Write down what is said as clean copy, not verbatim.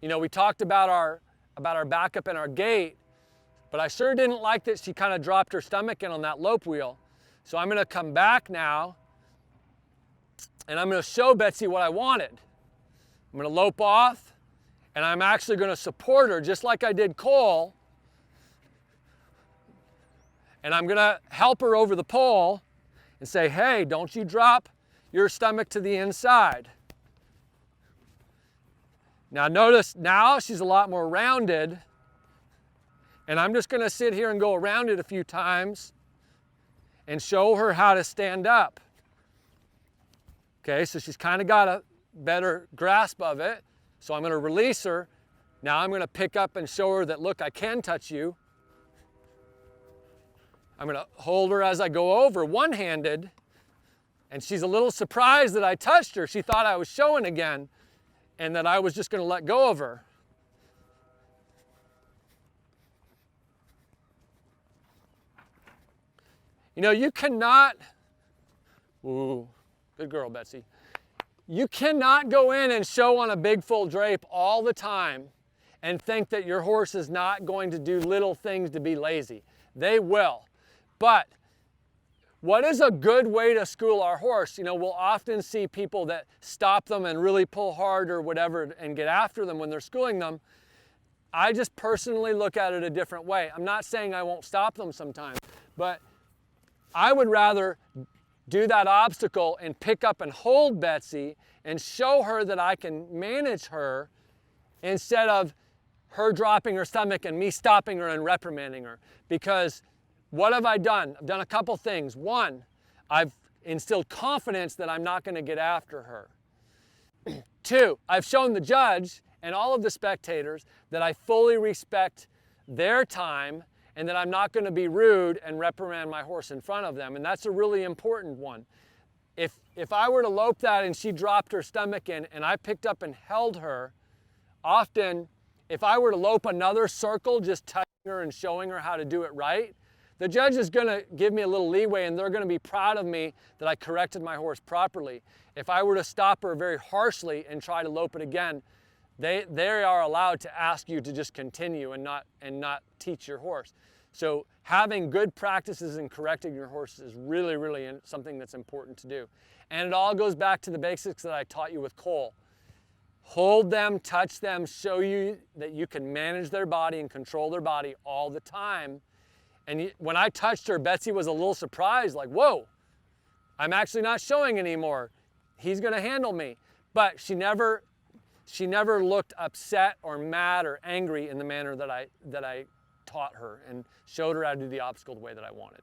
You know, we talked about our backup and our gait, but I sure didn't like that she kind of dropped her stomach in on that lope wheel. So I'm gonna come back now, and I'm gonna show Betsy what I wanted. I'm gonna lope off, and I'm actually gonna support her just like I did Cole. And I'm gonna help her over the pole and say, hey, don't you drop your stomach to the inside. Now notice, now she's a lot more rounded, and I'm just gonna sit here and go around it a few times and show her how to stand up. Okay, so she's kind of got a better grasp of it. So I'm gonna release her. Now I'm gonna pick up and show her that, look, I can touch you. I'm gonna hold her as I go over one-handed, and she's a little surprised that I touched her. She thought I was showing again and that I was just gonna let go of her. You know, you cannot, ooh, good girl, Betsy. You cannot go in and show on a big full drape all the time and think that your horse is not going to do little things to be lazy. They will. But what is a good way to school our horse? You know, we'll often see people that stop them and really pull hard or whatever and get after them when they're schooling them. I just personally look at it a different way. I'm not saying I won't stop them sometimes, but I would rather do that obstacle and pick up and hold Betsy and show her that I can manage her instead of her dropping her stomach and me stopping her and reprimanding her. Because what have I done? I've done a couple things. One, I've instilled confidence that I'm not going to get after her. Two, I've shown the judge and all of the spectators that I fully respect their time and that I'm not going to be rude and reprimand my horse in front of them. And that's a really important one. If I were to lope that and she dropped her stomach in and I picked up and held her, often if I were to lope another circle just touching her and showing her how to do it right, the judge is going to give me a little leeway and they're going to be proud of me that I corrected my horse properly. If I were to stop her very harshly and try to lope it again, they are allowed to ask you to just continue and not teach your horse. So having good practices in correcting your horse is really, really something that's important to do. And it all goes back to the basics that I taught you with Cole. Hold them, touch them, show you that you can manage their body and control their body all the time. And when I touched her, Betsy was a little surprised, like, whoa, I'm actually not showing anymore. He's gonna handle me. But she never looked upset or mad or angry in the manner that I taught her and showed her how to do the obstacle the way that I wanted.